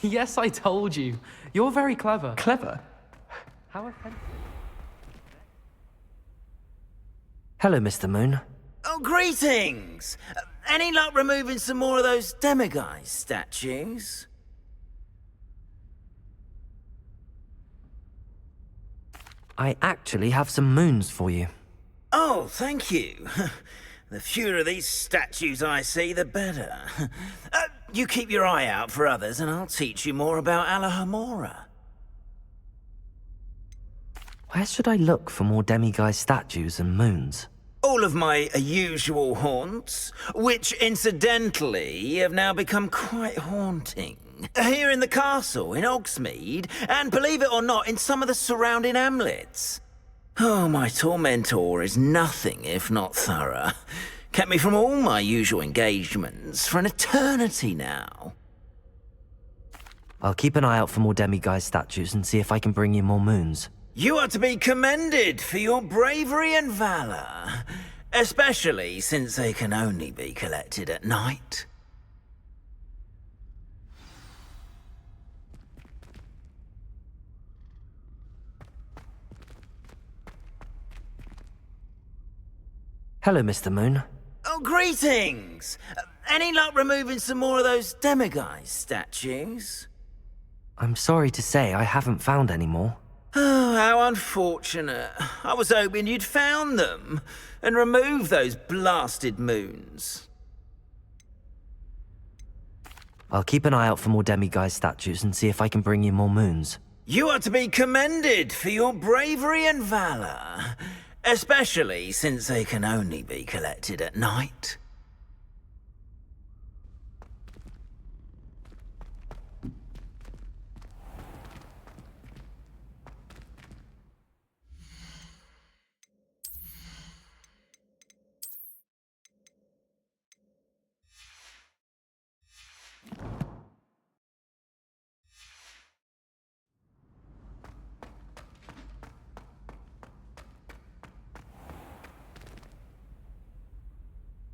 Yes, I told you. You're very clever. Clever? How offensive. Hello, Mr. Moon. Oh, greetings! Any luck removing some more of those demiguise statues? I actually have some moons for you. Oh, thank you. The fewer of these statues I see, the better. You keep your eye out for others, and I'll teach you more about Alohomora. Where should I look for more demiguise statues and moons? All of my usual haunts, which incidentally have now become quite haunting. Here in the castle, in Hogsmeade, and believe it or not, in some of the surrounding hamlets. Oh, my tormentor is nothing if not thorough. Kept me from all my usual engagements for an eternity now. I'll keep an eye out for more demiguise statues and see if I can bring you more moons. You are to be commended for your bravery and valor, especially since they can only be collected at night. Hello, Mr. Moon. Oh, greetings! Any luck removing some more of those demiguise statues? I'm sorry to say I haven't found any more. Oh, how unfortunate. I was hoping you'd found them and removed those blasted moons. I'll keep an eye out for more demiguise statues and see if I can bring you more moons. You are to be commended for your bravery and valor, especially since they can only be collected at night.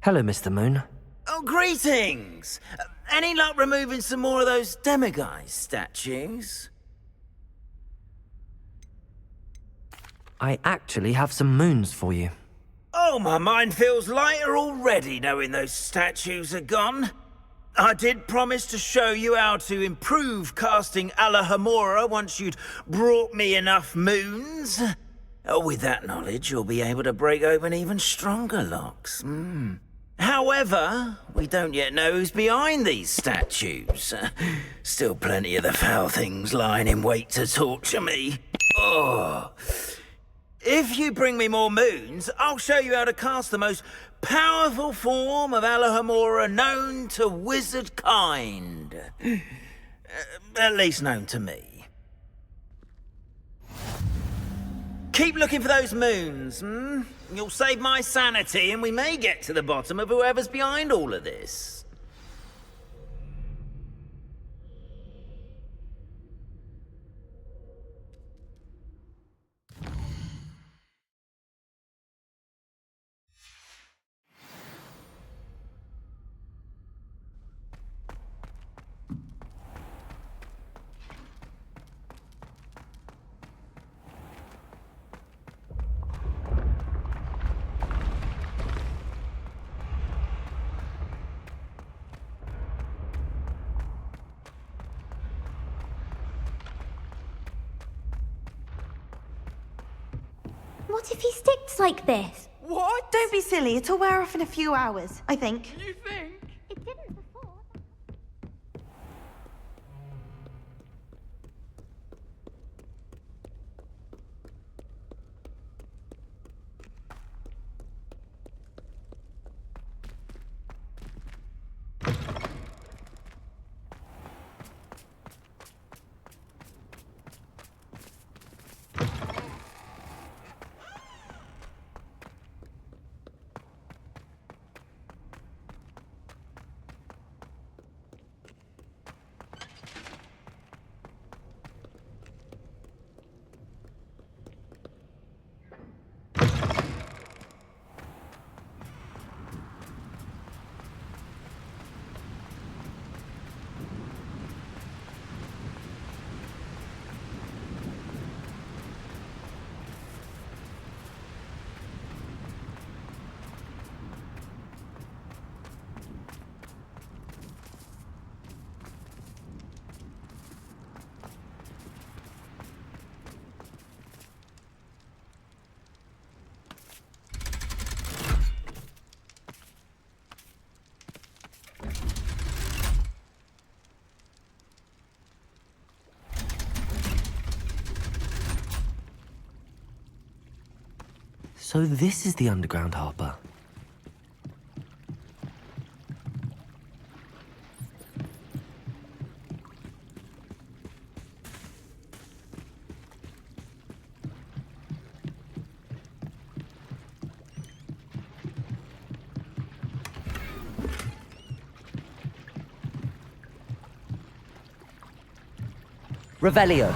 Hello, Mr. Moon. Oh, greetings! Any luck removing some more of those demiguise statues? I actually have some moons for you. Oh, my mind feels lighter already knowing those statues are gone. I did promise to show you how to improve casting Alohomora once you'd brought me enough moons. With that knowledge, you'll be able to break open even stronger locks. However, we don't yet know who's behind these statues. Still plenty of the foul things lying in wait to torture me. Oh. If you bring me more moons, I'll show you how to cast the most powerful form of Alohomora known to wizard kind. At least known to me. Keep looking for those moons, hmm? You'll save my sanity and we may get to the bottom of whoever's behind all of this. What if he sticks like this? What? Don't be silly. It'll wear off in a few hours, I think. You think? It didn't before. So this is the underground harbor. Revelio.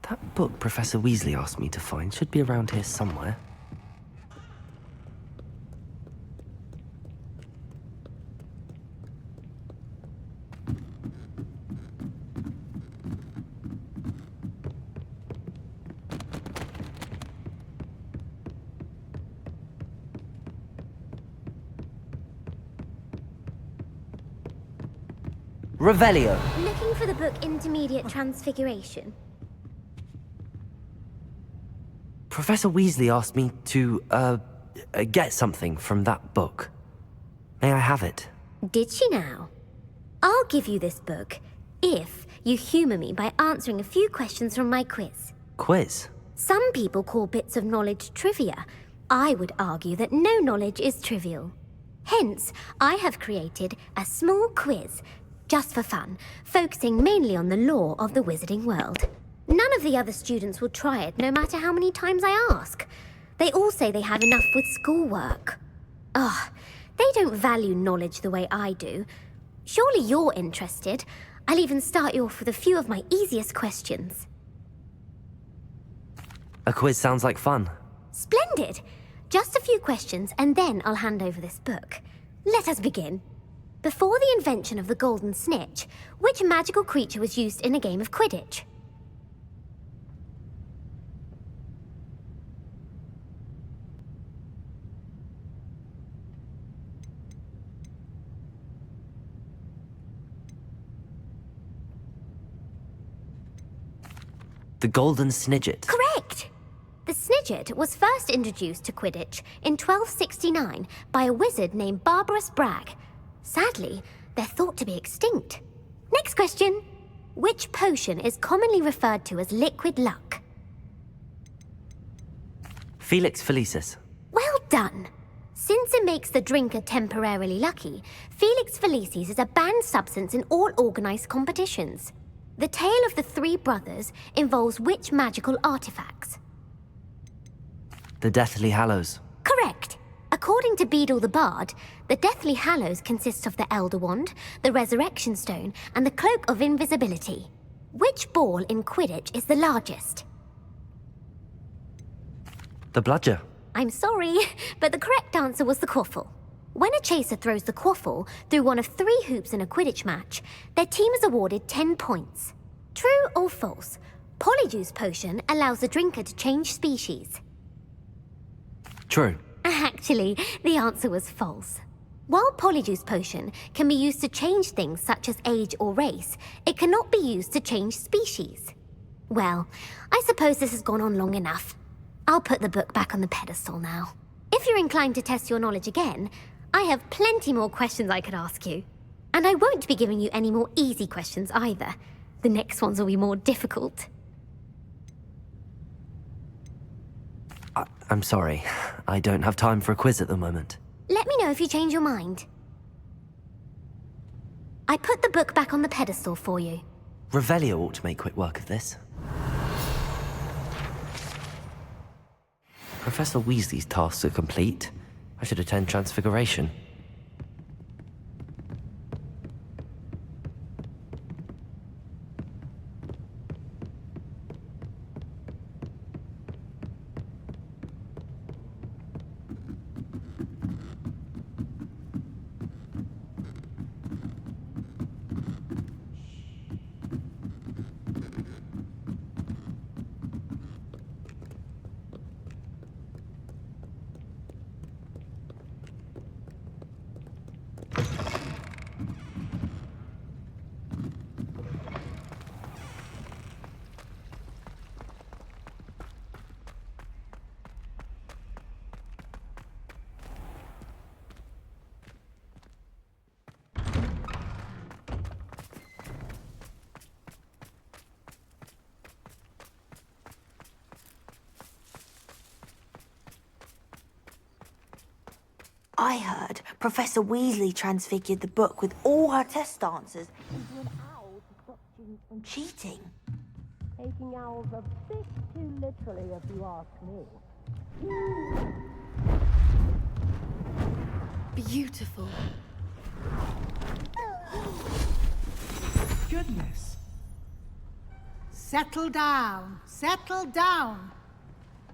That book Professor Weasley asked me to find should be around here somewhere. Revelio. Looking for the book Intermediate Transfiguration. Professor Weasley asked me to, get something from that book. May I have it? Did she now? I'll give you this book if you humor me by answering a few questions from my quiz. Quiz? Some people call bits of knowledge trivia. I would argue that no knowledge is trivial. Hence, I have created a small quiz just for fun, focusing mainly on the lore of the wizarding world. None of the other students will try it, no matter how many times I ask. They all say they have enough with schoolwork. Ugh, they don't value knowledge the way I do. Surely you're interested. I'll even start you off with a few of my easiest questions. A quiz sounds like fun. Splendid! Just a few questions, and then I'll hand over this book. Let us begin. Before the invention of the golden snitch, which magical creature was used in a game of Quidditch? The golden snidget. Correct! The snidget was first introduced to Quidditch in 1269 by a wizard named Barbarous Bragg. Sadly, they're thought to be extinct. Next question. Which potion is commonly referred to as liquid luck? Felix Felicis. Well done! Since it makes the drinker temporarily lucky, Felix Felicis is a banned substance in all organized competitions. The tale of the three brothers involves which magical artifacts? The Deathly Hallows. Correct! According to Beadle the Bard, the Deathly Hallows consists of the Elder Wand, the Resurrection Stone, and the Cloak of Invisibility. Which ball in Quidditch is the largest? The bludger. I'm sorry, but the correct answer was the quaffle. When a chaser throws the quaffle through one of 3 hoops in a Quidditch match, their team is awarded 10 points. True or false? Polyjuice Potion allows the drinker to change species. True. Actually, the answer was false. While Polyjuice Potion can be used to change things such as age or race, it cannot be used to change species. Well, I suppose this has gone on long enough. I'll put the book back on the pedestal now. If you're inclined to test your knowledge again, I have plenty more questions I could ask you. And I won't be giving you any more easy questions either. The next ones will be more difficult. I'm sorry. I don't have time for a quiz at the moment. Let me know if you change your mind. I put the book back on the pedestal for you. Revelio ought to make quick work of this. Professor Weasley's tasks are complete. I should attend Transfiguration. I heard Professor Weasley transfigured the book with all her test answers into an owl to stop students from cheating. Taking owls a bit too literally, if you ask me. Beautiful. Goodness. Settle down. Settle down.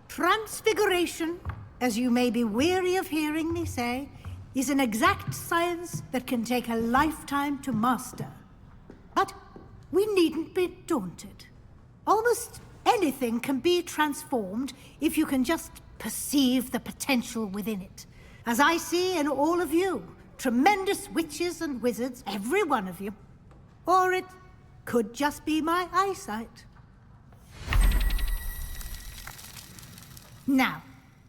Transfiguration, as you may be weary of hearing me say, is an exact science that can take a lifetime to master. But we needn't be daunted. Almost anything can be transformed if you can just perceive the potential within it. As I see in all of you, tremendous witches and wizards, every one of you. Or it could just be my eyesight. Now,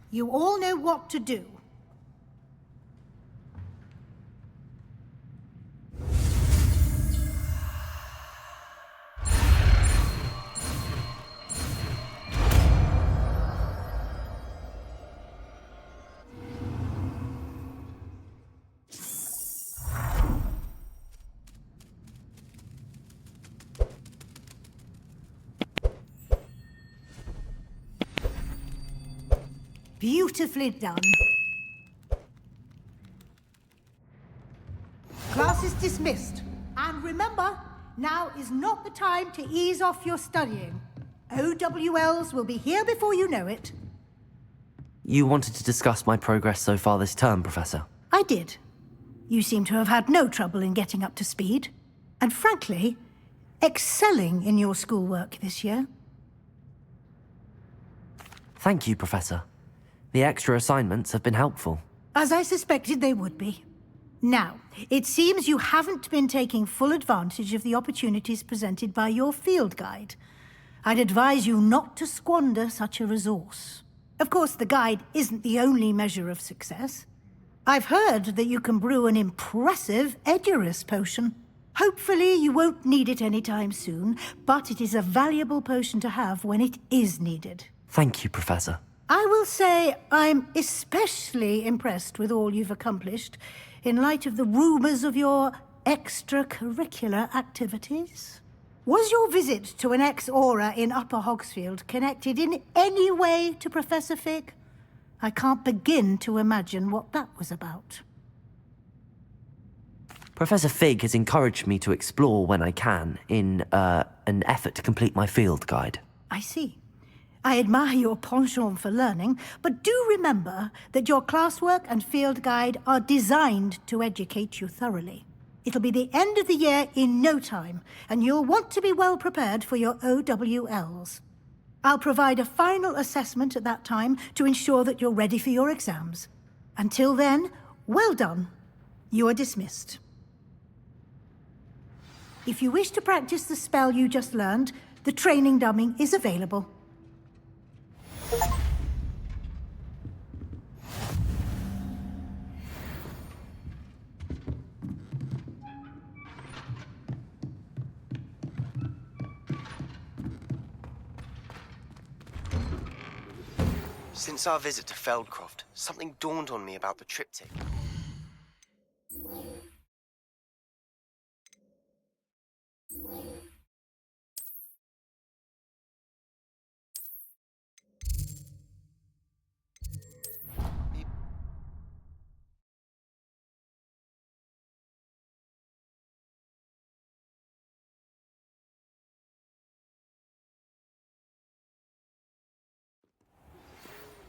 you all know what to do. Beautifully done. Class is dismissed. And remember, now is not the time to ease off your studying. OWLs will be here before you know it. You wanted to discuss my progress so far this term, Professor? I did. You seem to have had no trouble in getting up to speed. And frankly, excelling in your schoolwork this year. Thank you, Professor. The extra assignments have been helpful. As I suspected they would be. Now, it seems you haven't been taking full advantage of the opportunities presented by your field guide. I'd advise you not to squander such a resource. Of course, the guide isn't the only measure of success. I've heard that you can brew an impressive AQIRYS potion. Hopefully you won't need it anytime soon, but it is a valuable potion to have when it is needed. Thank you, Professor. I will say I'm especially impressed with all you've accomplished in light of the rumors of your extracurricular activities. Was your visit to an ex-Aura in Upper Hogsfield connected in any way to Professor Fig? I can't begin to imagine what that was about. Professor Fig has encouraged me to explore when I can in an effort to complete my field guide. I see. I admire your penchant for learning, but do remember that your classwork and field guide are designed to educate you thoroughly. It'll be the end of the year in no time, and you'll want to be well prepared for your OWLs. I'll provide a final assessment at that time to ensure that you're ready for your exams. Until then, well done. You are dismissed. If you wish to practice the spell you just learned, the training dummy is available. Since our visit to Feldcroft, something dawned on me about the triptych.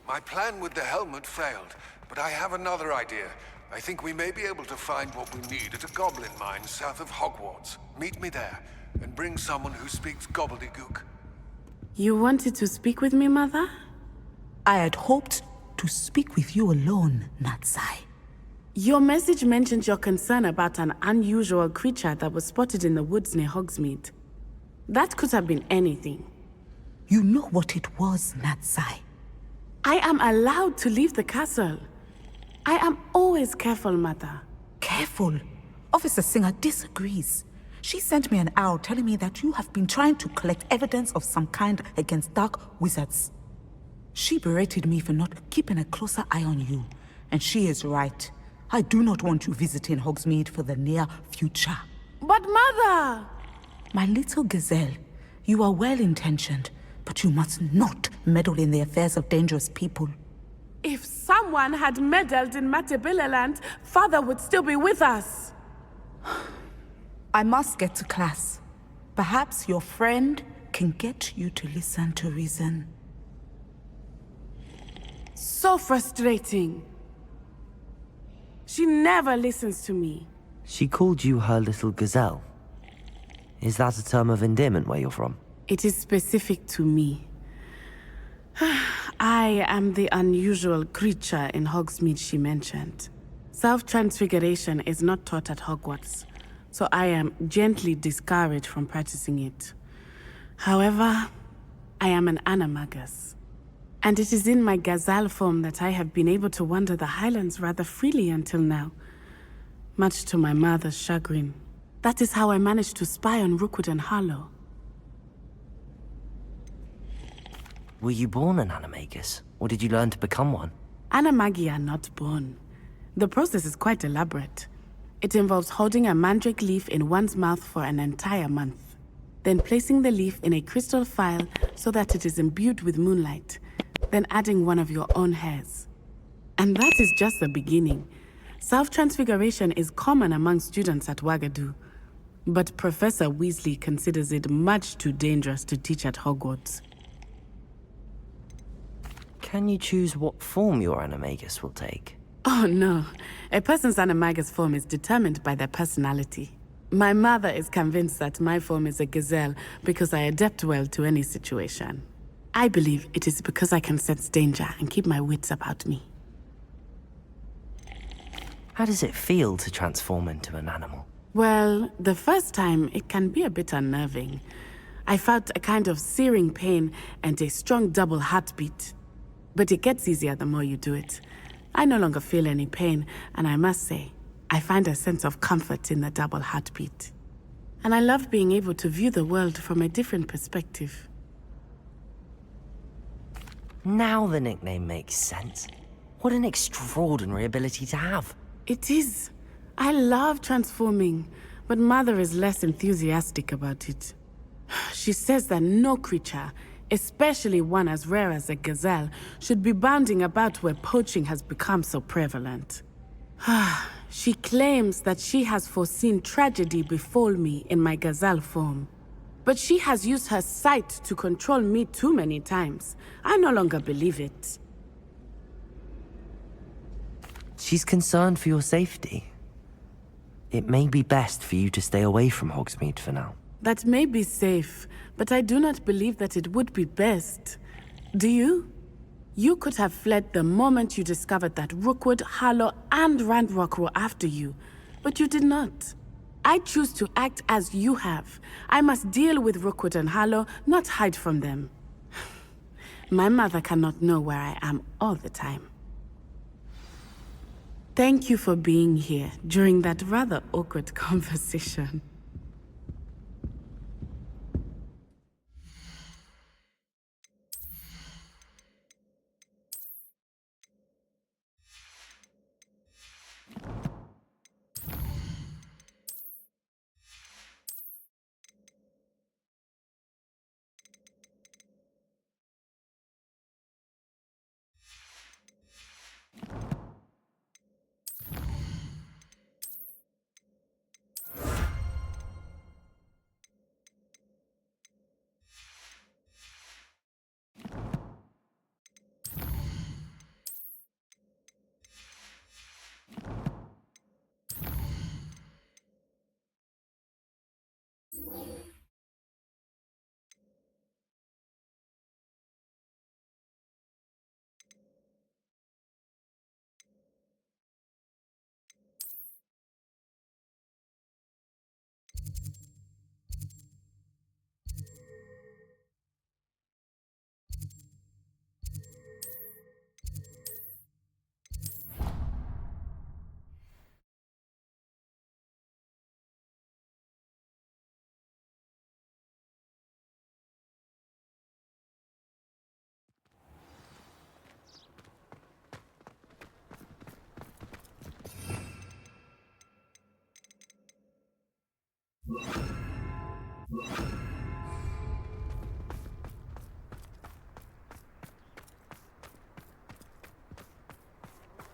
My plan with the helmet failed, but I have another idea. I think we may be able to find what we need at a goblin mine south of Hogwarts. Meet me there, and bring someone who speaks gobbledygook. You wanted to speak with me, Mother? I had hoped to speak with you alone, Natsai. Your message mentioned your concern about an unusual creature that was spotted in the woods near Hogsmeade. That could have been anything. You know what it was, Natsai. I am allowed to leave the castle. I am always careful, Mother. Careful? Officer Singer disagrees. She sent me an owl telling me that you have been trying to collect evidence of some kind against dark wizards. She berated me for not keeping a closer eye on you. And she is right. I do not want you visiting Hogsmeade for the near future. But Mother! My little gazelle, you are well-intentioned, but you must not meddle in the affairs of dangerous people. If someone had meddled in Matabeleland, Father would still be with us. I must get to class. Perhaps your friend can get you to listen to reason. So frustrating. She never listens to me. She called you her little gazelle. Is that a term of endearment where you're from? It is specific to me. I am the unusual creature in Hogsmeade she mentioned. Self-transfiguration is not taught at Hogwarts, so I am gently discouraged from practicing it. However, I am an animagus, and it is in my gazelle form that I have been able to wander the Highlands rather freely until now, much to my mother's chagrin. That is how I managed to spy on Rookwood and Harlow. Were you born an animagus, or did you learn to become one? Animagi are not born. The process is quite elaborate. It involves holding a mandrake leaf in one's mouth for an entire month, then placing the leaf in a crystal phial so that it is imbued with moonlight. then adding one of your own hairs. And that is just the beginning. Self-transfiguration is common among students at Wagadu, but Professor Weasley considers it much too dangerous to teach at Hogwarts. Can you choose what form your animagus will take? Oh no, a person's animagus form is determined by their personality. My mother is convinced that my form is a gazelle because I adapt well to any situation. I believe it is because I can sense danger and keep my wits about me. How does it feel to transform into an animal? Well, the first time it can be a bit unnerving. I felt a kind of searing pain and a strong double heartbeat. But it gets easier the more you do it. I no longer feel any pain, and I must say, I find a sense of comfort in the double heartbeat. And I love being able to view the world from a different perspective. Now the nickname makes sense. What an extraordinary ability to have. It is. I love transforming, but Mother is less enthusiastic about it. She says that no creature, especially one as rare as a gazelle, should be bounding about where poaching has become so prevalent. She claims that she has foreseen tragedy befall me in my gazelle form. But she has used her sight to control me too many times. I no longer believe it. She's concerned for your safety. It may be best for you to stay away from Hogsmeade for now. That may be safe, but I do not believe that it would be best. Do you? You could have fled the moment you discovered that Rookwood, Harlow, and Ranrock were after you, but you did not. I choose to act as you have. I must deal with Rookwood and Harlow, not hide from them. My mother cannot know where I am all the time. Thank you for being here during that rather awkward conversation.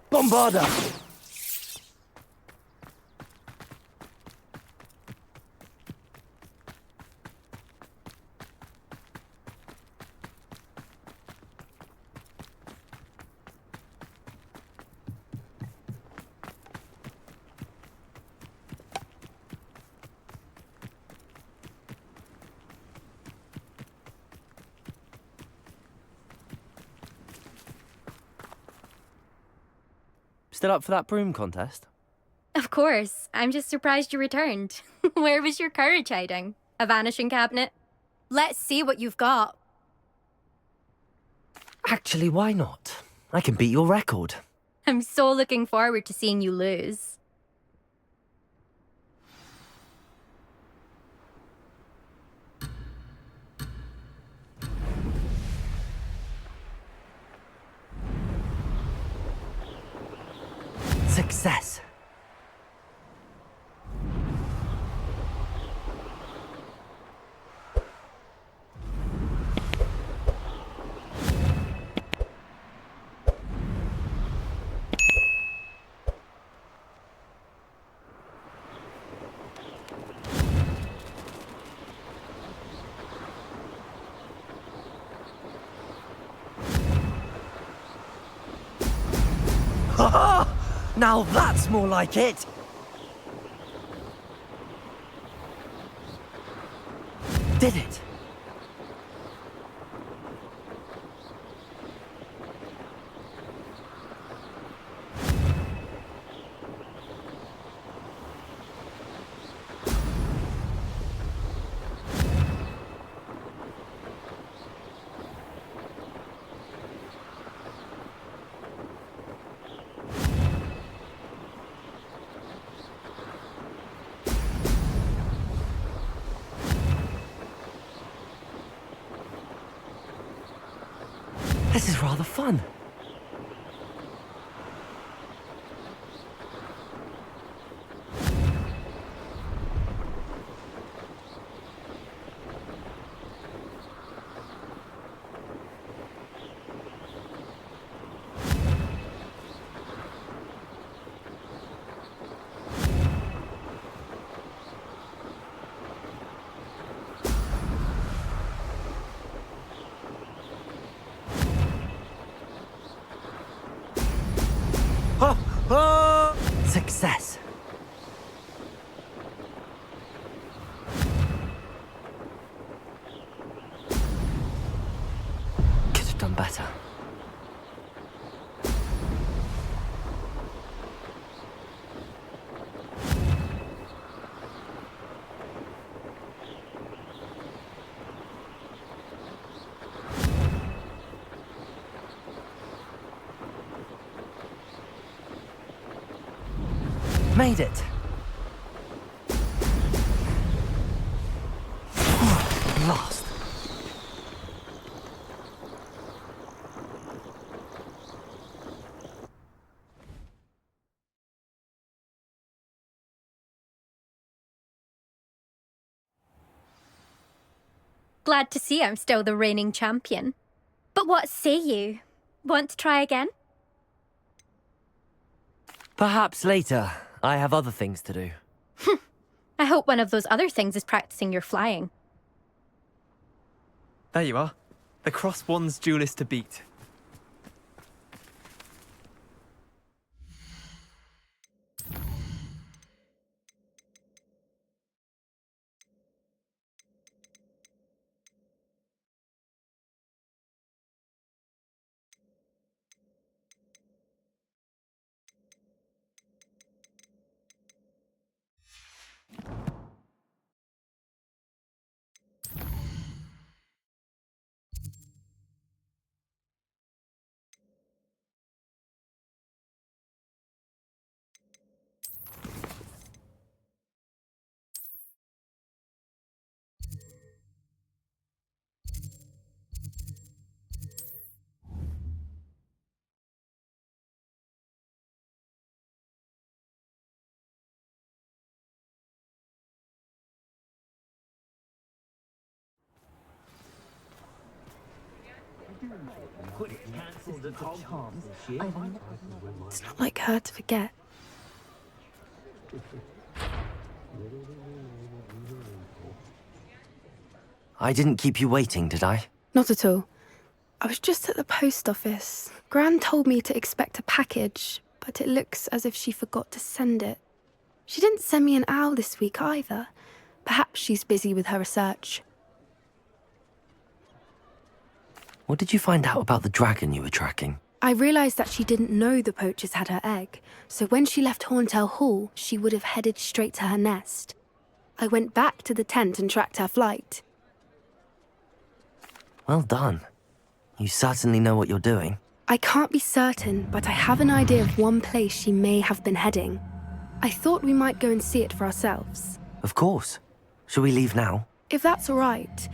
Bombarda! Still up for that broom contest? Of course. I'm just surprised you returned. Where was your courage hiding? A vanishing cabinet? Let's see what you've got. Actually, why not? I can beat your record. I'm so looking forward to seeing you lose. Success. Now that's more like it! Did it? This is rather fun. Success. Could have done better. Made it. Lost. Glad to see I'm still the reigning champion. But what say you? Want to try again? Perhaps later. I have other things to do. I hope one of those other things is practicing your flying. There you are. The Cross Wands duelist to beat. It's not like her to forget. I didn't keep you waiting, did I? Not at all. I was just at the post office. Gran told me to expect a package, but it looks as if she forgot to send it. She didn't send me an owl this week either. Perhaps she's busy with her research. What did you find out about the dragon you were tracking? I realised that she didn't know the poachers had her egg, so when she left Horntail Hall, she would have headed straight to her nest. I went back to the tent and tracked her flight. Well done. You certainly know what you're doing. I can't be certain, but I have an idea of one place she may have been heading. I thought we might go and see it for ourselves. Of course. Shall we leave now? If that's all right.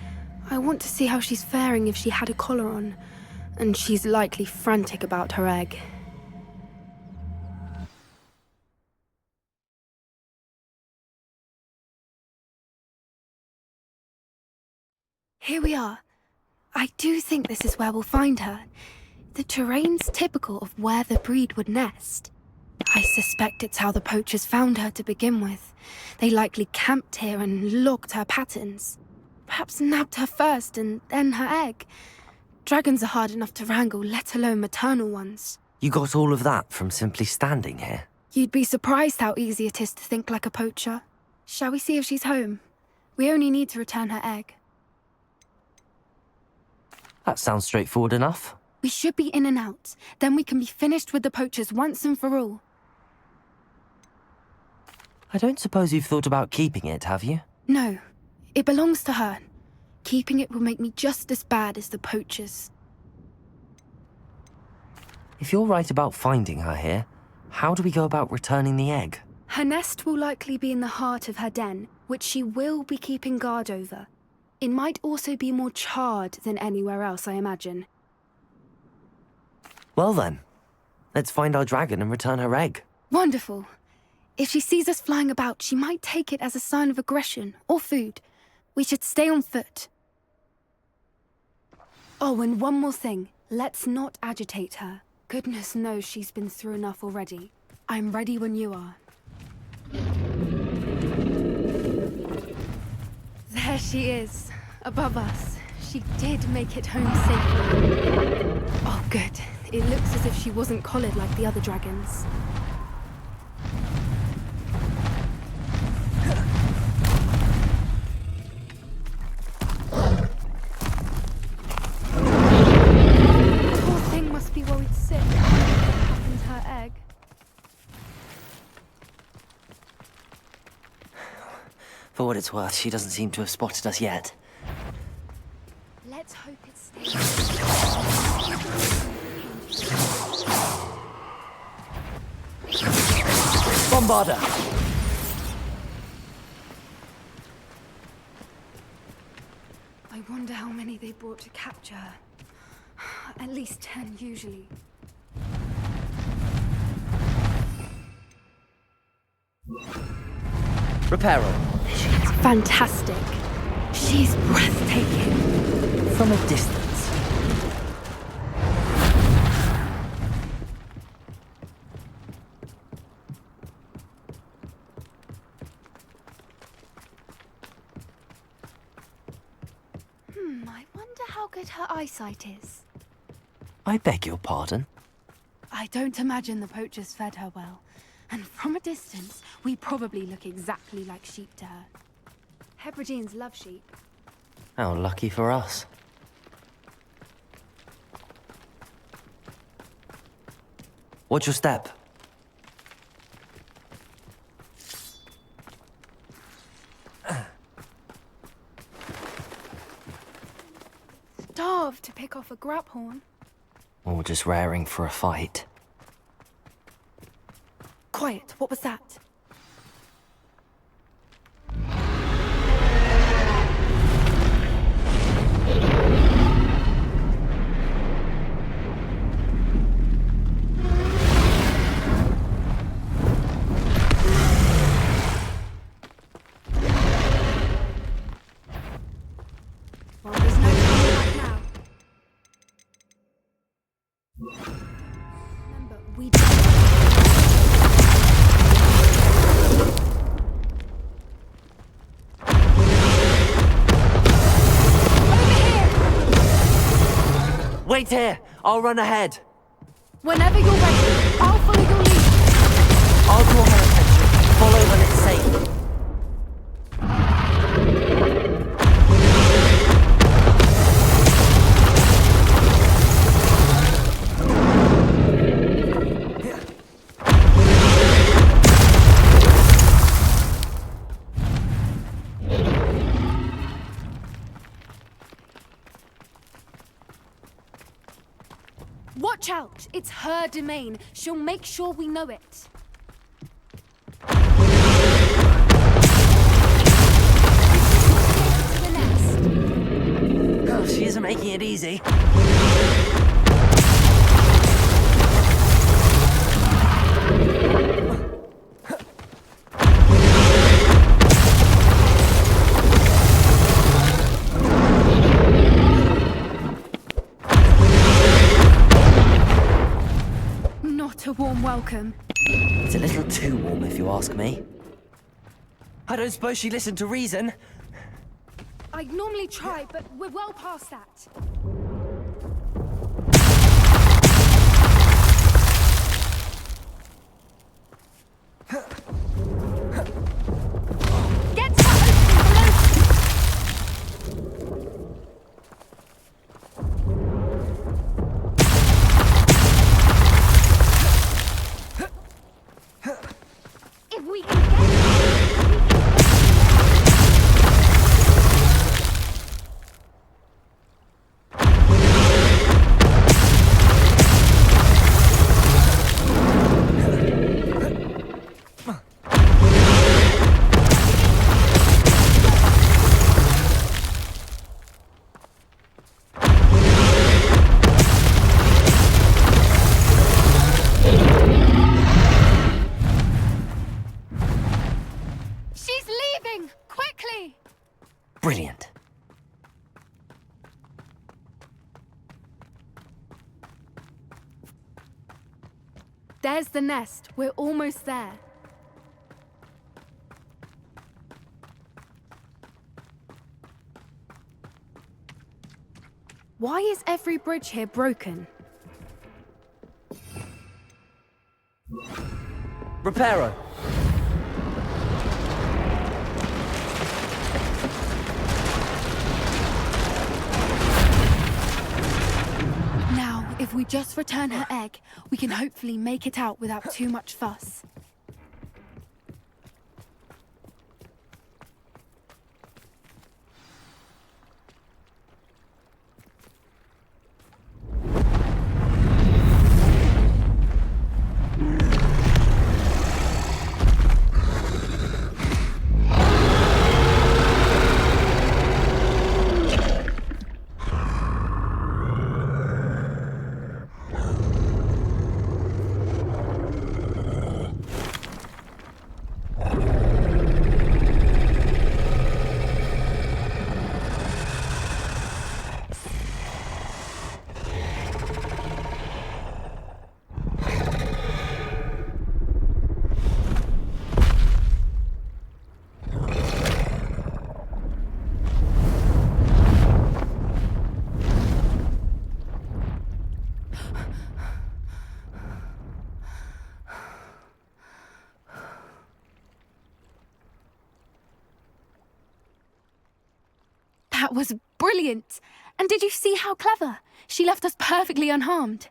I want to see how she's faring if she had a collar on. And she's likely frantic about her egg. Here we are. I do think this is where we'll find her. The terrain's typical of where the breed would nest. I suspect it's how the poachers found her to begin with. They likely camped here and logged her patterns. Perhaps nabbed her first and then her egg. Dragons are hard enough to wrangle, let alone maternal ones. You got all of that from simply standing here? You'd be surprised how easy it is to think like a poacher. Shall we see if she's home? We only need to return her egg. That sounds straightforward enough. We should be in and out. Then we can be finished with the poachers once and for all. I don't suppose you've thought about keeping it, have you? No. It belongs to her. Keeping it will make me just as bad as the poachers. If you're right about finding her here, how do we go about returning the egg? Her nest will likely be in the heart of her den, which she will be keeping guard over. It might also be more charred than anywhere else, I imagine. Well then, let's find our dragon and return her egg. Wonderful. If she sees us flying about, she might take it as a sign of aggression or food. We should stay on foot. Oh, and one more thing. Let's not agitate her. Goodness knows she's been through enough already. I'm ready when you are. There she is, above us. She did make it home safely. Oh, good. It looks as if she wasn't collared like the other dragons. Poor thing must be worried sick. What happened to her egg? For what it's worth, she doesn't seem to have spotted us yet. Let's hope it stays. Bombarder! I wonder how many they brought to capture her. At least 10 usually. Reparo. Fantastic. She's breathtaking. From a distance. I wonder how good her eyesight is. I beg your pardon? I don't imagine the poachers fed her well. And from a distance, we probably look exactly like sheep to her. Hebrideans love sheep. How lucky for us. Watch your step. Starved to pick off a grabhorn. Or just raring for a fight. Quiet, what was that? Well, there's no turning back now. Remember, we Wait here! I'll run ahead! Whenever you're ready, I'll follow your lead. I'll draw her attention. Follow when it's safe. Watch out! It's her domain. She'll make sure we know it. To the nest. Oh, she isn't making it easy. Not a warm welcome. It's a little too warm, if you ask me. I don't suppose she listened to reason. I normally try, but we're well past that. There's the nest. We're almost there. Why is every bridge here broken? Reparo! Now, if we just return her egg, we can hopefully make it out without too much fuss. That was brilliant! And did you see how clever? She left us perfectly unharmed.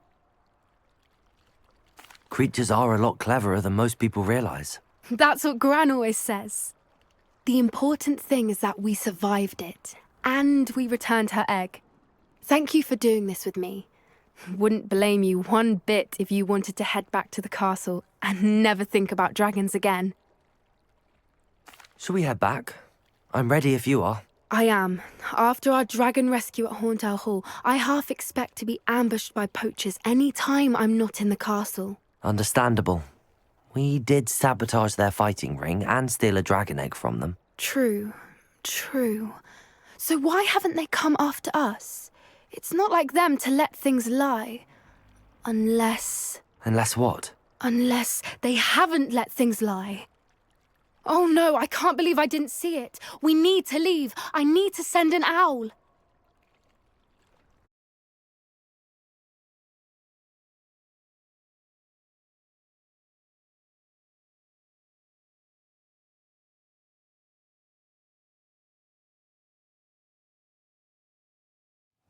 Creatures are a lot cleverer than most people realize. That's what Gran always says. The important thing is that we survived it, and we returned her egg. Thank you for doing this with me. Wouldn't blame you one bit if you wanted to head back to the castle and never think about dragons again. Shall we head back? I'm ready if you are. I am. After our dragon rescue at Hauntow Hall, I half expect to be ambushed by poachers any time I'm not in the castle. Understandable. We did sabotage their fighting ring and steal a dragon egg from them. True. So why haven't they come after us? It's not like them to let things lie. Unless what? Unless they haven't let things lie. Oh no, I can't believe I didn't see it. We need to leave. I need to send an owl.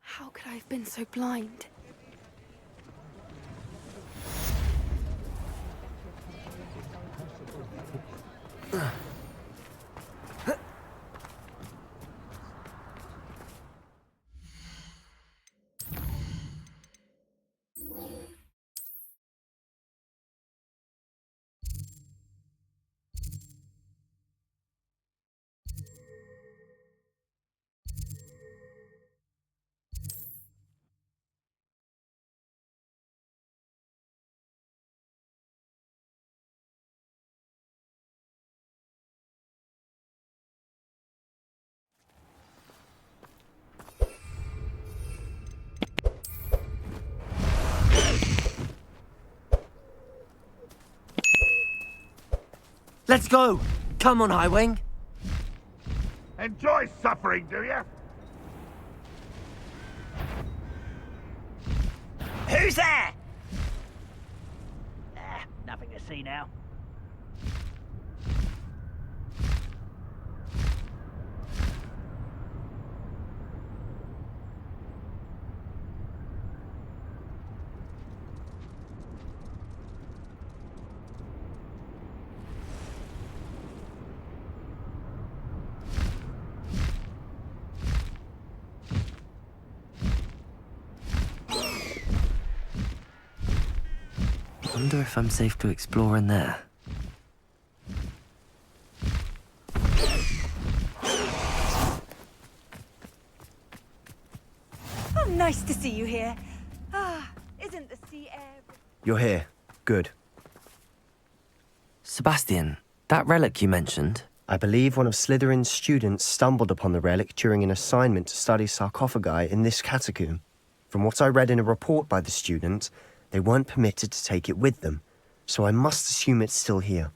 How could I have been so blind? Let's go! Come on, Highwing! Enjoy suffering, do you? Who's there? Nothing to see now. I wonder if I'm safe to explore in there. Oh, nice to see you here. Isn't the sea air... You're here. Good. Sebastian, that relic you mentioned... I believe one of Slytherin's students stumbled upon the relic during an assignment to study sarcophagi in this catacomb. From what I read in a report by the student, they weren't permitted to take it with them, so I must assume it's still here.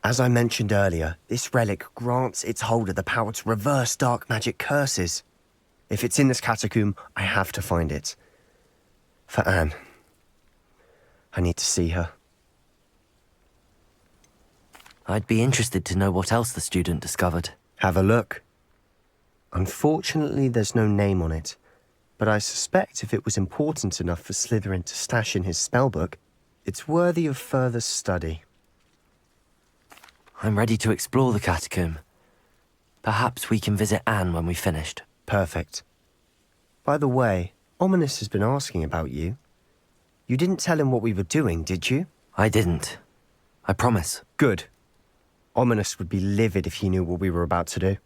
As I mentioned earlier, this relic grants its holder the power to reverse dark magic curses. If it's in this catacomb, I have to find it. For Anne. I need to see her. I'd be interested to know what else the student discovered. Have a look. Unfortunately, there's no name on it, but I suspect if it was important enough for Slytherin to stash in his spellbook, it's worthy of further study. I'm ready to explore the catacomb. Perhaps we can visit Anne when we've finished. Perfect. By the way, Ominous has been asking about you. You didn't tell him what we were doing, did you? I didn't. I promise. Good. Ominous would be livid if he knew what we were about to do.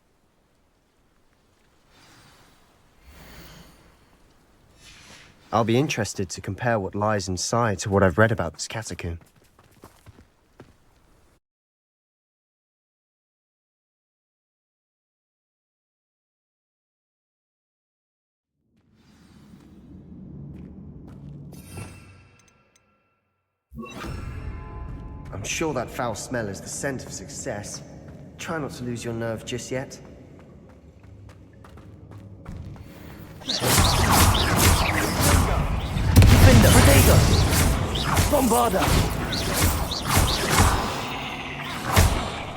I'll be interested to compare what lies inside to what I've read about this catacomb. I'm sure that foul smell is the scent of success. Try not to lose your nerve just yet. Defender! Protego! Bombarder!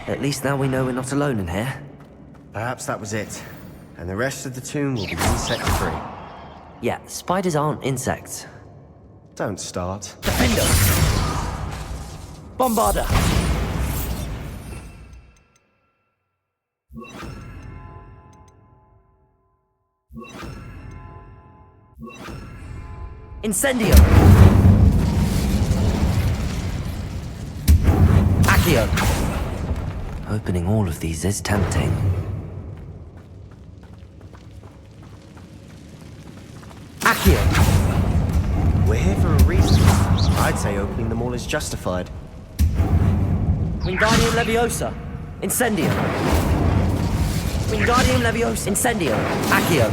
At least now we know we're not alone in here. Perhaps that was it. And the rest of the tomb will be insect-free. Yeah, spiders aren't insects. Don't start. Defender! Bombarder! Incendio! Accio! Opening all of these is tempting. Accio! We're here for a reason. I'd say opening them all is justified. Wingardium Leviosa! Incendio! Wingardium Leviosa! Incendio! Accio!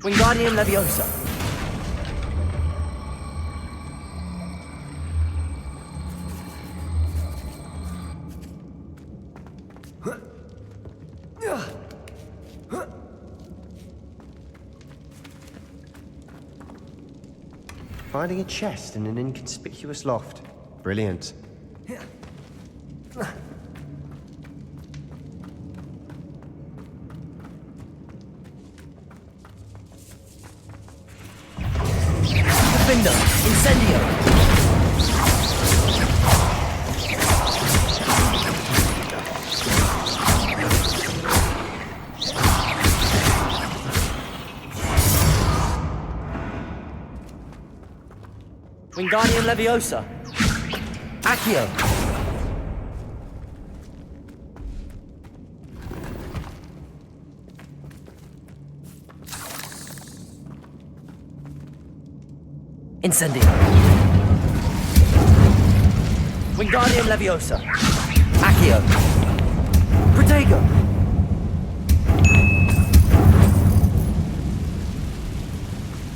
Wingardium Leviosa! Finding a chest in an inconspicuous loft. Brilliant. Defender! Incendio! Wingardium Leviosa! Accio! Incendio! Wingardium Leviosa! Accio! Protego!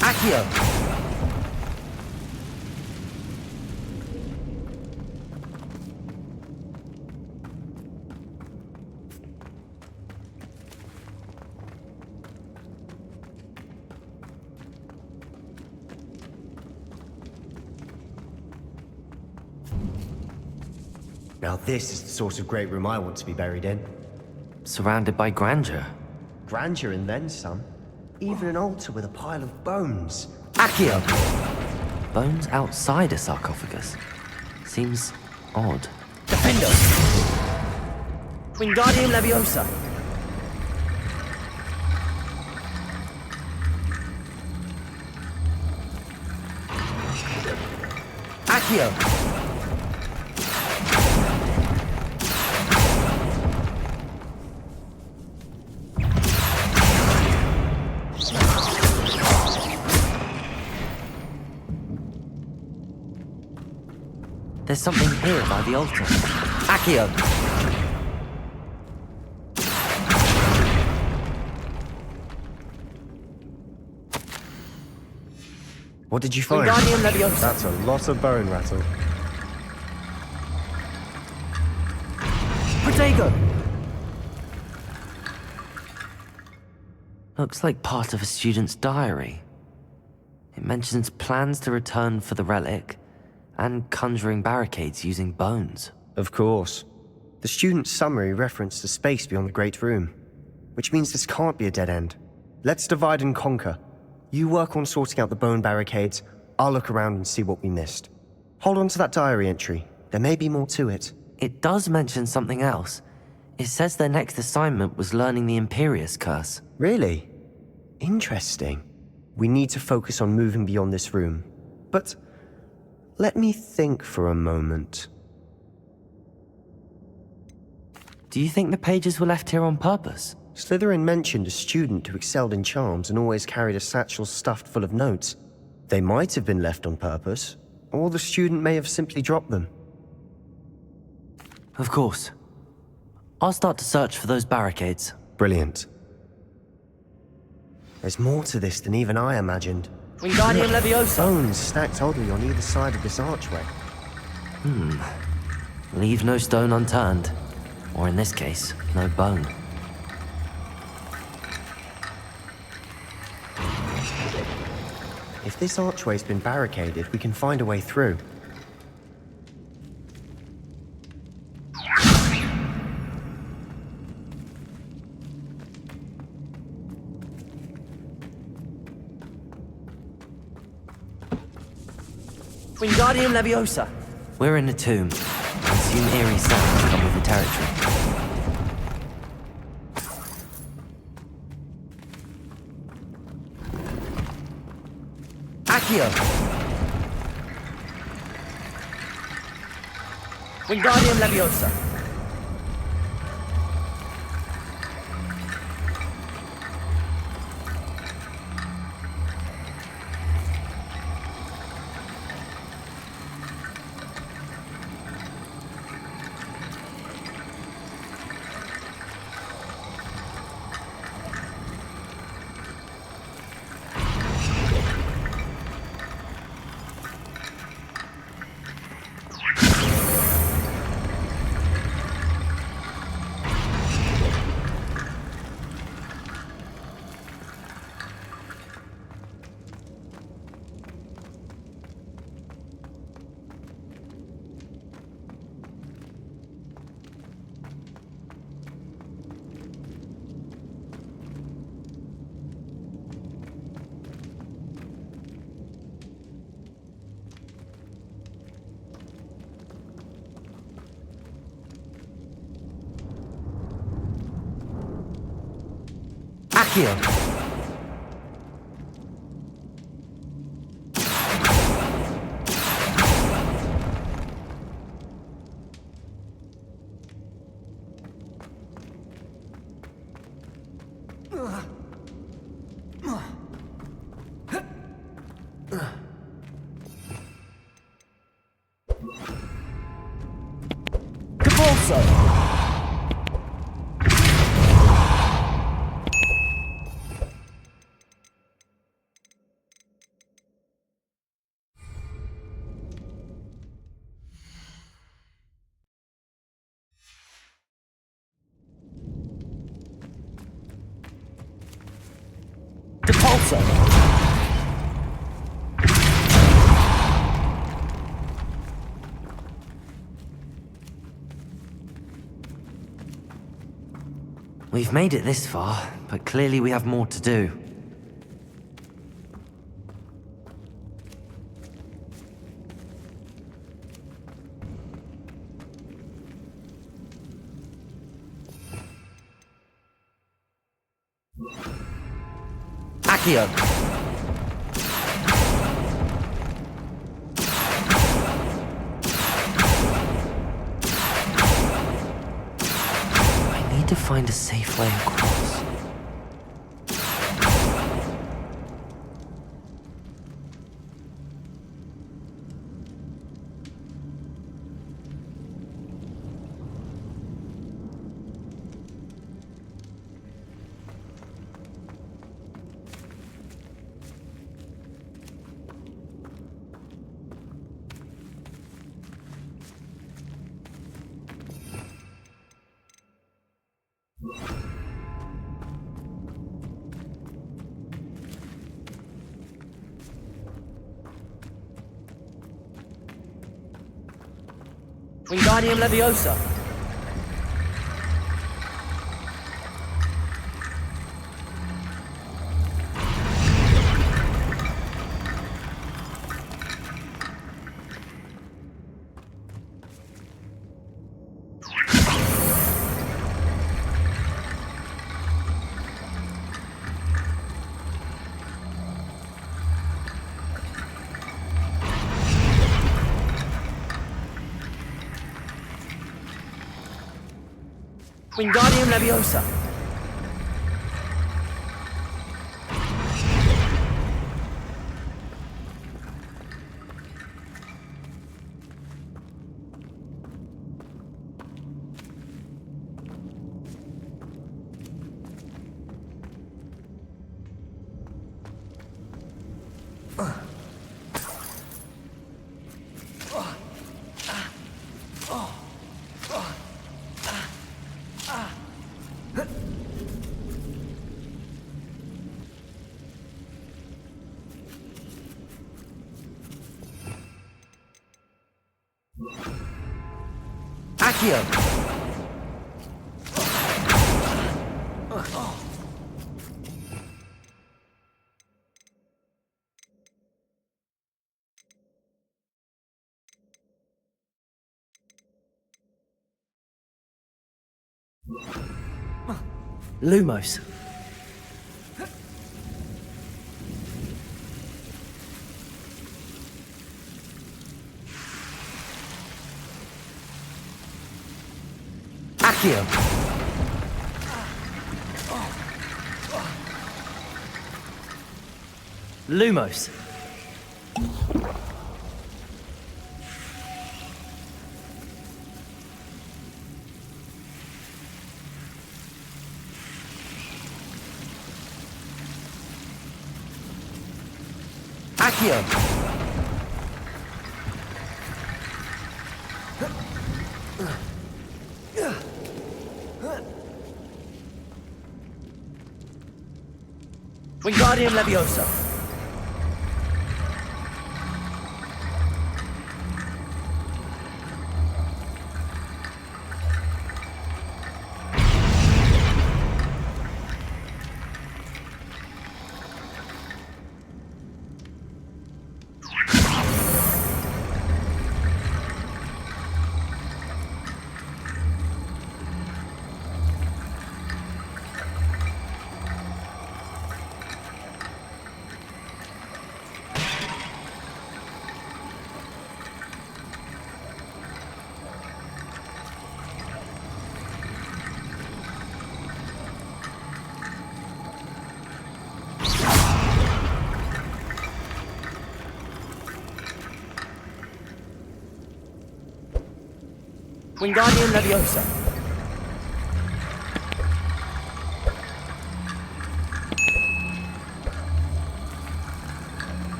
Accio! Now this is the sort of great room I want to be buried in. Surrounded by grandeur. Grandeur and then some. Even an altar with a pile of bones. Accio! Bones outside a sarcophagus. Seems odd. Defender! Wingardium Leviosa! Accio! There's something here by the altar. Accio! What did you find? Wingardium Leviosa. That's a lot of bone rattle. Protego. Looks like part of a student's diary. It mentions plans to return for the relic and conjuring barricades using bones. Of course. The student's summary referenced the space beyond the Great Room, which means this can't be a dead end. Let's divide and conquer. You work on sorting out the bone barricades, I'll look around and see what we missed. Hold on to that diary entry. There may be more to it. It does mention something else. It says their next assignment was learning the AQIRYS curse. Really? Interesting. We need to focus on moving beyond this room. But let me think for a moment. Do you think the pages were left here on purpose? Slytherin mentioned a student who excelled in charms and always carried a satchel stuffed full of notes. They might have been left on purpose, or the student may have simply dropped them. Of course. I'll start to search for those barricades. Brilliant. There's more to this than even I imagined. Wingardium Leviosa. Bones stacked oddly on either side of this archway. Leave no stone unturned. Or in this case, no bone. If this archway's been barricaded, we can find a way through. Wingardium Leviosa. We're in a tomb. I assume eerie sounds come with the territory. Accio. Wingardium Leviosa. Accio. GeForce. We've made it this far, but clearly we have more to do. Accio. To find a safe way across. Wingardium Leviosa. Wingardium Leviosa. Accio. Lumos. Accio. Lumos. Accio. Wingardium Leviosa. Wingardium Leviosa.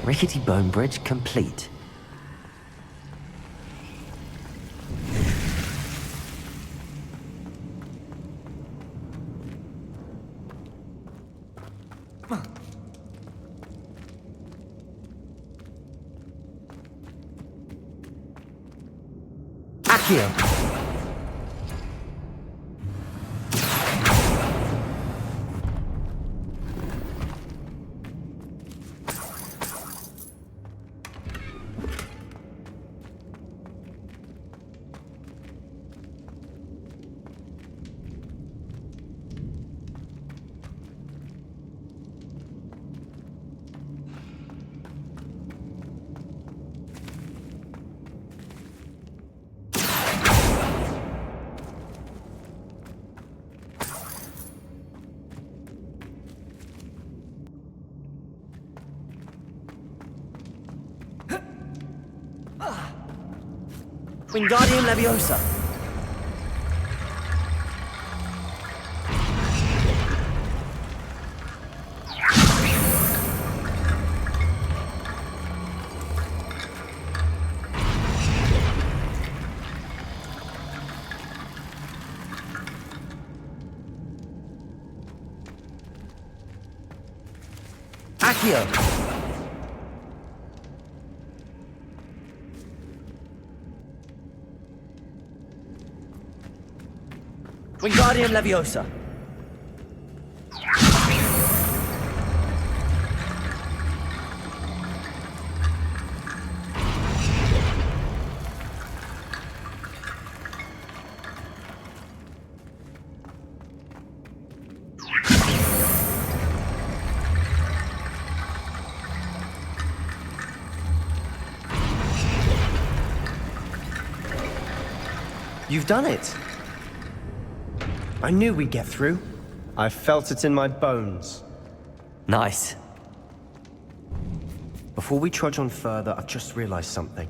Rickety bone bridge complete. Accio. Wingardium Leviosa. Accio. Wingardium Leviosa. You've done it. I knew we'd get through. I felt it in my bones. Nice. Before we trudge on further, I've just realized something.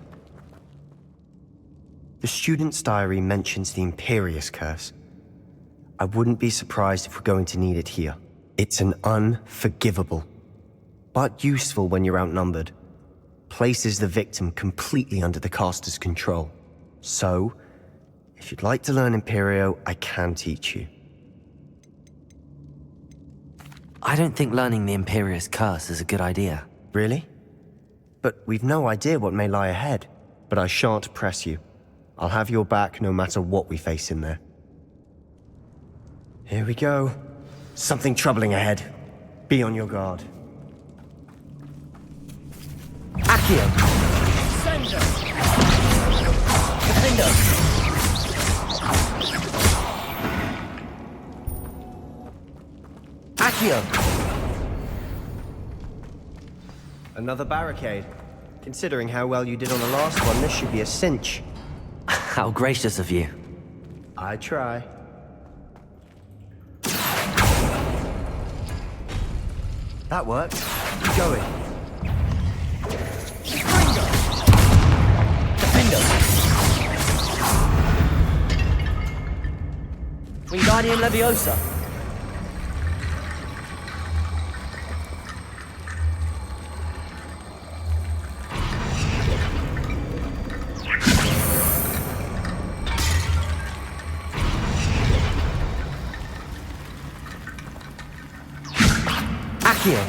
The student's diary mentions the Imperious curse. I wouldn't be surprised if we're going to need it here. It's an unforgivable, but useful when you're outnumbered. Places the victim completely under the caster's control. So, if you'd like to learn Imperio, I can teach you. I don't think learning the Imperious Curse is a good idea. Really? But we've no idea what may lie ahead. But I shan't press you. I'll have your back no matter what we face in there. Here we go. Something troubling ahead. Be on your guard. Accio. Sender. Defender. Accio. Another barricade. Considering how well you did on the last one, this should be a cinch. How gracious of you. I try. That worked. Keep going. Defender. Wingardium Leviosa. Accio.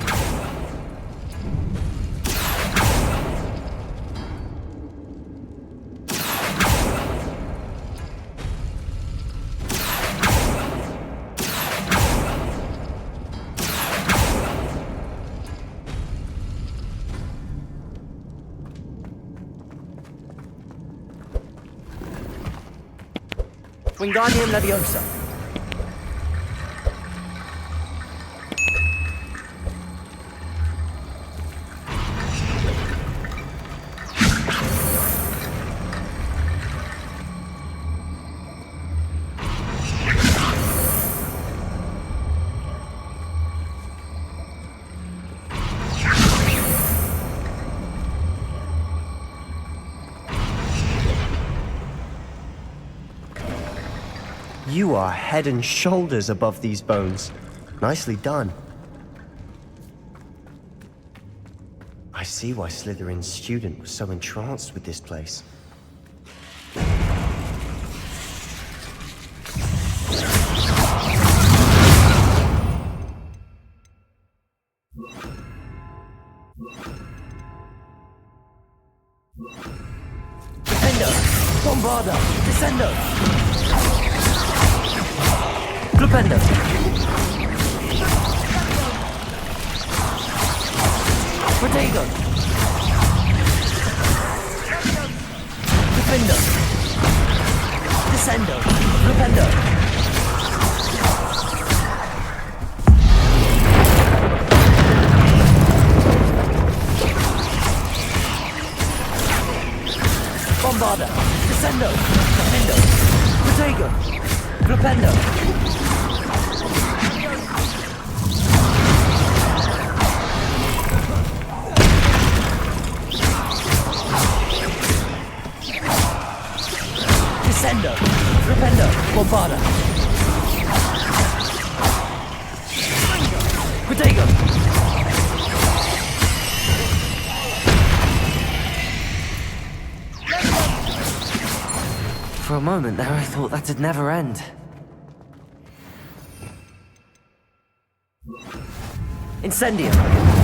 Wingardium Leviosa. You are head and shoulders above these bones. Nicely done. I see why Slytherin's student was so entranced with this place. Defender. Bombarda. Descendo. Glupendo. Protego. Defendo. Descendo. Glupendo. Bombarda. Descendo. Defendo. Protego. Glupendo. Descendo! Flipendo! Bombarda! Protego! For a moment there, I thought that'd never end. Incendio!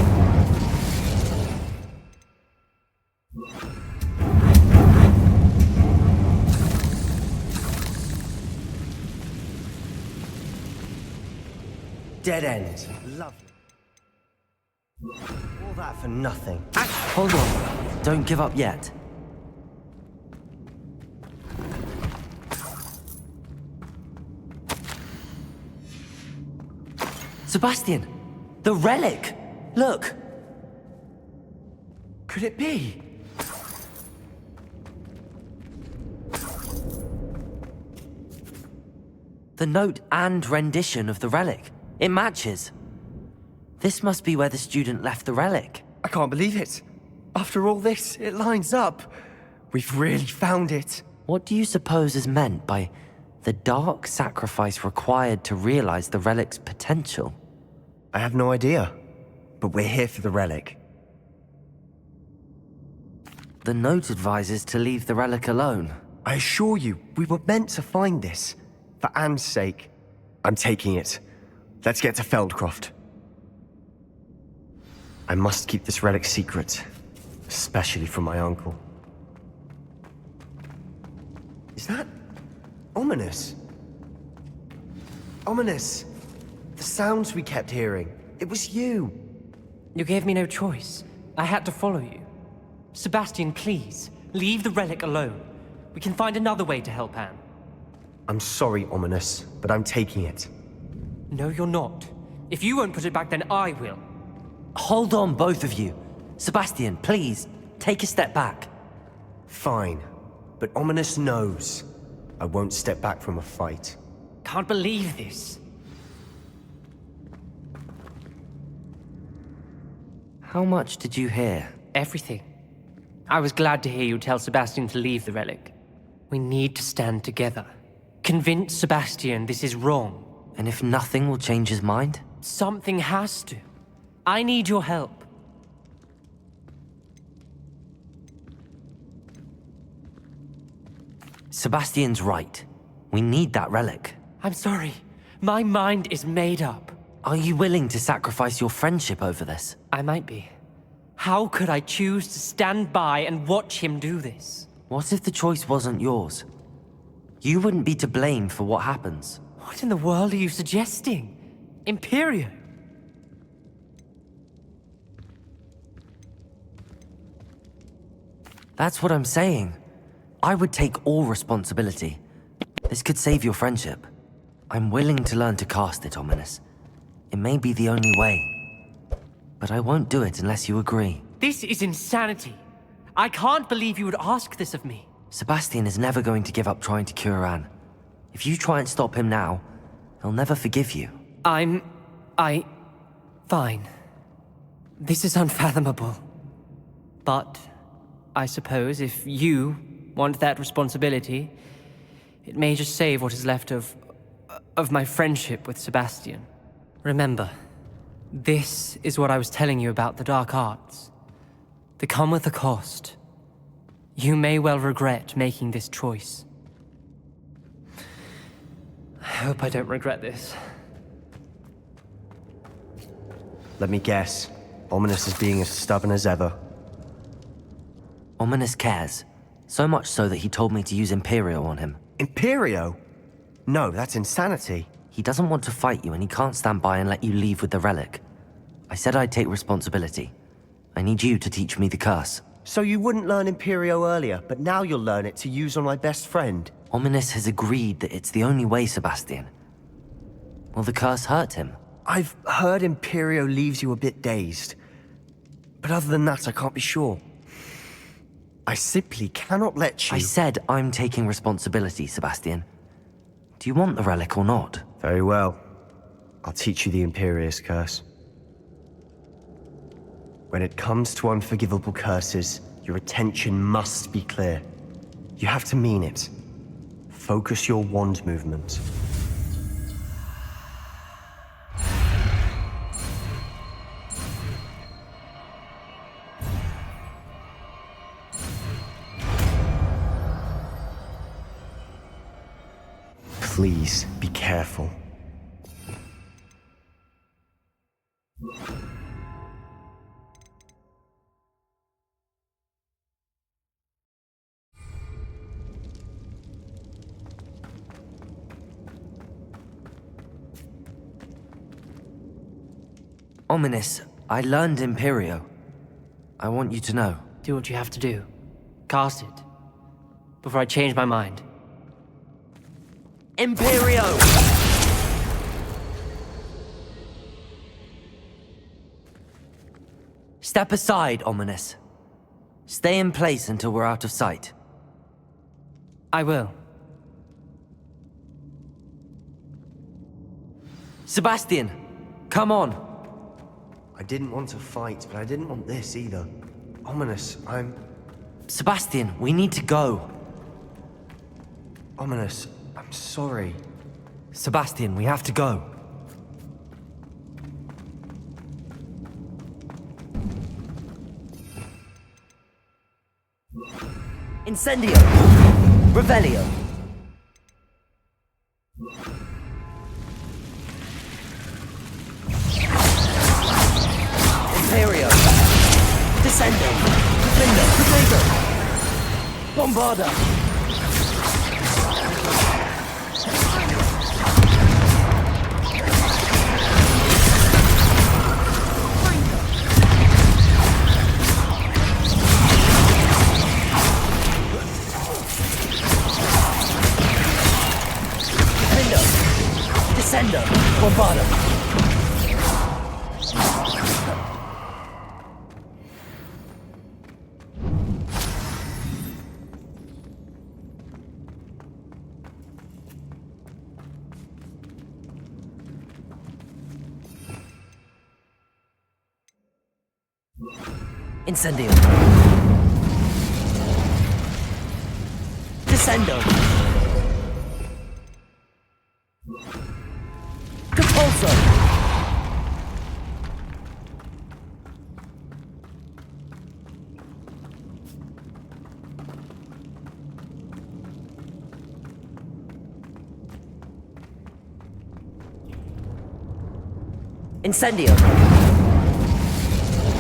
Dead end. Lovely. All that for nothing. Hold on. Don't give up yet. Sebastian! The relic! Look! Could it be? The note and rendition of the relic. It matches. This must be where the student left the relic. I can't believe it. After all this, it lines up. We've really found it. What do you suppose is meant by the dark sacrifice required to realize the relic's potential? I have no idea, but we're here for the relic. The note advises to leave the relic alone. I assure you, we were meant to find this. For Anne's sake. I'm taking it. Let's get to Feldcroft. I must keep this relic secret, especially from my uncle. Is that ominous? Ominous. The sounds we kept hearing. It was you. You gave me no choice. I had to follow you. Sebastian, please, leave the relic alone. We can find another way to help Anne. I'm sorry, Ominous, but I'm taking it. No, you're not. If you won't put it back, then I will. Hold on, both of you. Sebastian, please, take a step back. Fine, but Ominous knows I won't step back from a fight. Can't believe this. How much did you hear? Everything. I was glad to hear you tell Sebastian to leave the relic. We need to stand together. Convince Sebastian this is wrong. And if nothing will change his mind? Something has to. I need your help. Sebastian's right. We need that relic. I'm sorry. My mind is made up. Are you willing to sacrifice your friendship over this? I might be. How could I choose to stand by and watch him do this? What if the choice wasn't yours? You wouldn't be to blame for what happens. What in the world are you suggesting? Imperio? That's what I'm saying. I would take all responsibility. This could save your friendship. I'm willing to learn to cast it, Ominous. It may be the only way. But I won't do it unless you agree. This is insanity. I can't believe you would ask this of me. Sebastian is never going to give up trying to cure Anne. If you try and stop him now, he'll never forgive you. Fine. This is unfathomable. But I suppose if you want that responsibility, it may just save what is left of my friendship with Sebastian. Remember, this is what I was telling you about the dark arts. They come with a cost. You may well regret making this choice. I hope I don't regret this. Let me guess. Ominous is being as stubborn as ever. Ominous cares. So much so that he told me to use Imperio on him. Imperio? No, that's insanity. He doesn't want to fight you and he can't stand by and let you leave with the relic. I said I'd take responsibility. I need you to teach me the curse. So you wouldn't learn Imperio earlier, but now you'll learn it to use on my best friend. Ominous has agreed that it's the only way, Sebastian. Will the curse hurt him? I've heard Imperio leaves you a bit dazed. But other than that, I can't be sure. I simply cannot let you... I said I'm taking responsibility, Sebastian. Do you want the relic or not? Very well. I'll teach you the Imperious curse. When it comes to unforgivable curses, your attention must be clear. You have to mean it. Focus your wand movement. Please be careful. Ominous, I learned Imperio. I want you to know. Do what you have to do. Cast it. Before I change my mind. Imperio! Step aside, Ominous. Stay in place until we're out of sight. I will. Sebastian, come on. I didn't want to fight, but I didn't want this either. Ominous, Sebastian, we need to go. Ominous, I'm sorry. Sebastian, we have to go. Incendio! Revelio! Imperio! Descendo! Defender! Potato! Bombarda! Descendo! Bombarda! Incendio! Descendo! Repulso! Incendio!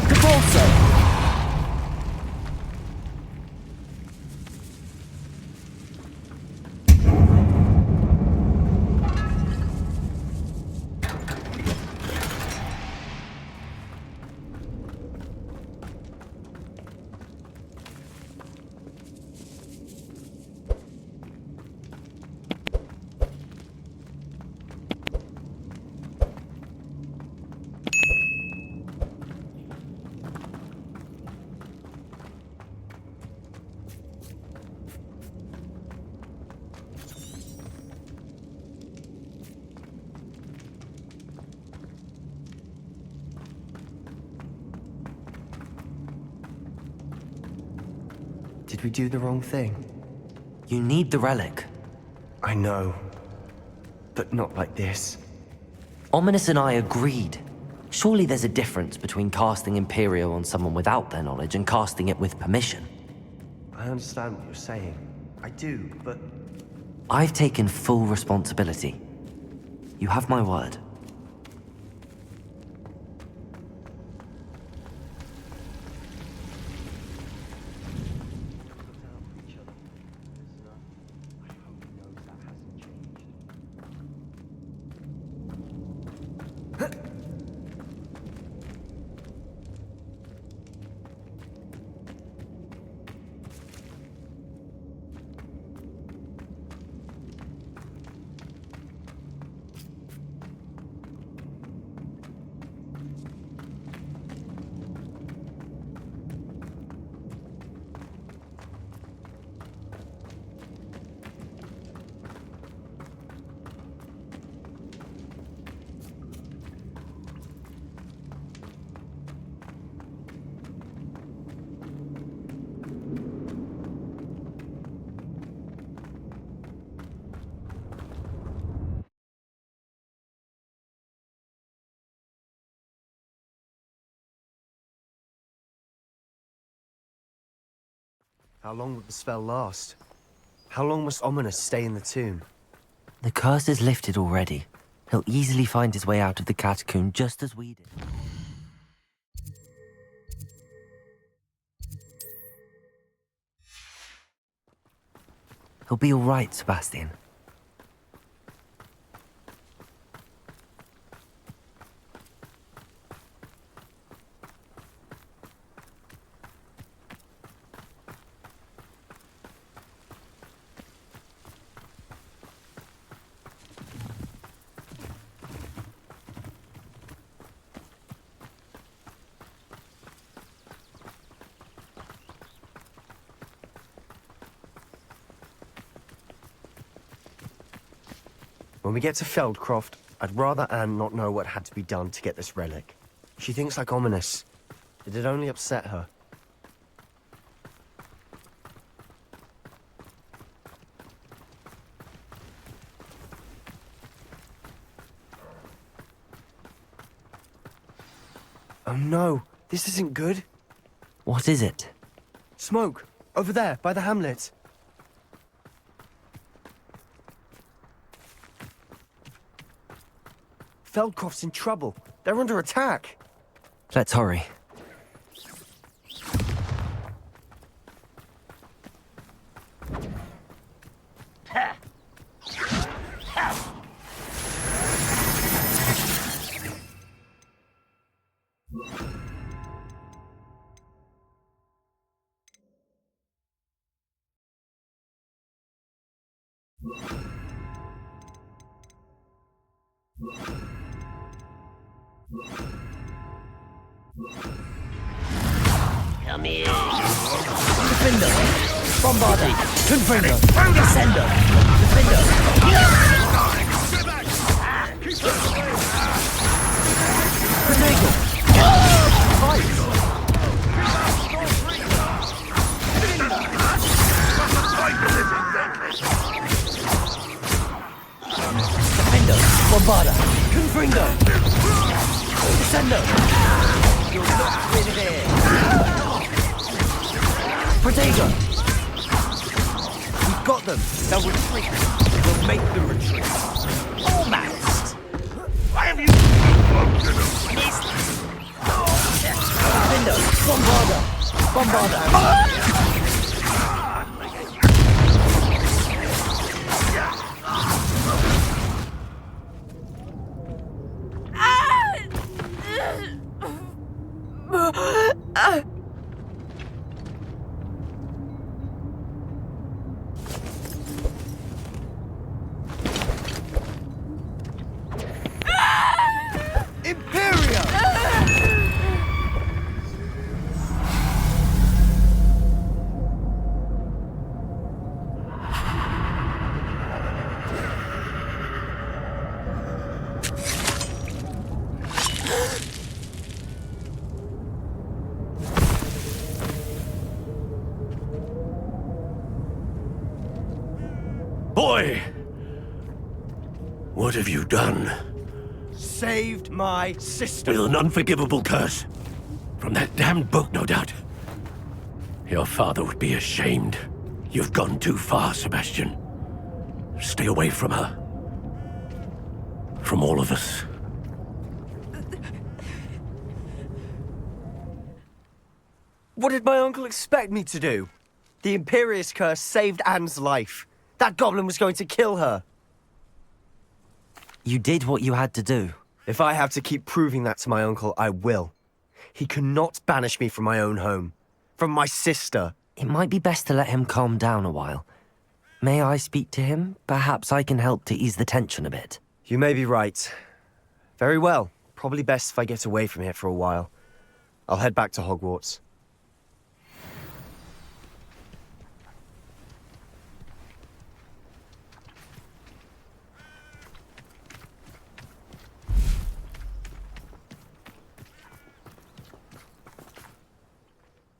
Repulso! Did we do the wrong thing? You need the relic. I know. But not like this. Ominous and I agreed. Surely there's a difference between casting Imperio on someone without their knowledge and casting it with permission. I understand what you're saying. I do, but... I've taken full responsibility. You have my word. How long would the spell last? How long must Ominous stay in the tomb? The curse is lifted already. He'll easily find his way out of the catacomb just as we did. He'll be all right, Sebastian. When we get to Feldcroft, I'd rather Anne not know what had to be done to get this relic. She thinks like Ominous. It'd only upset her. Oh no, this isn't good. What is it? Smoke! Over there, by the hamlet. Feldcroft's in trouble. They're under attack. Let's hurry. Come here. Defender. Bombarder. Confringo. Descender. Defender. Protego. Fight. Defender. Bombarder. Confringo. Descender. You'll not win here. Protego! We've got them! They'll retreat! We'll make them retreat! Almost! Why have you spoken of this? Defender! Bombarder! Bombarder! Boy! What have you done? Saved my sister. With an unforgivable curse. From that damned book, no doubt. Your father would be ashamed. You've gone too far, Sebastian. Stay away from her. From all of us. What did my uncle expect me to do? The AQIRYS curse saved Anne's life. That goblin was going to kill her. You did what you had to do. If I have to keep proving that to my uncle, I will. He cannot banish me from my own home. From my sister. It might be best to let him calm down a while. May I speak to him? Perhaps I can help to ease the tension a bit. You may be right. Very well. Probably best if I get away from here for a while. I'll head back to Hogwarts.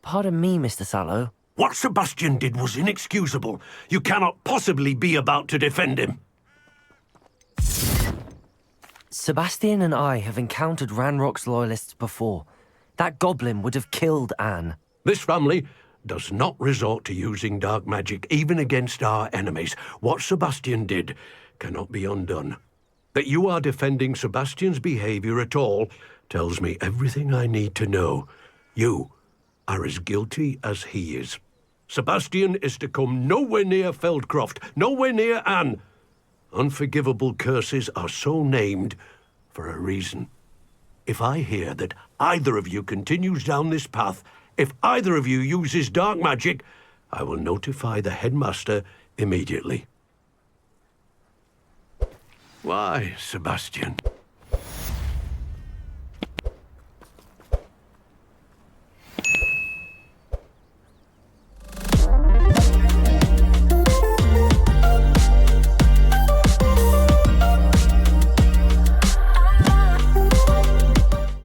Pardon me, Mr. Sallow. What Sebastian did was inexcusable. You cannot possibly be about to defend him. Sebastian and I have encountered Ranrock's loyalists before. That goblin would have killed Anne. This family does not resort to using dark magic even against our enemies. What Sebastian did cannot be undone. That you are defending Sebastian's behavior at all tells me everything I need to know. You are as guilty as he is. Sebastian is to come nowhere near Feldcroft, nowhere near Anne. Unforgivable curses are so named for a reason. If I hear that either of you continues down this path, if either of you uses dark magic, I will notify the headmaster immediately. Why, Sebastian?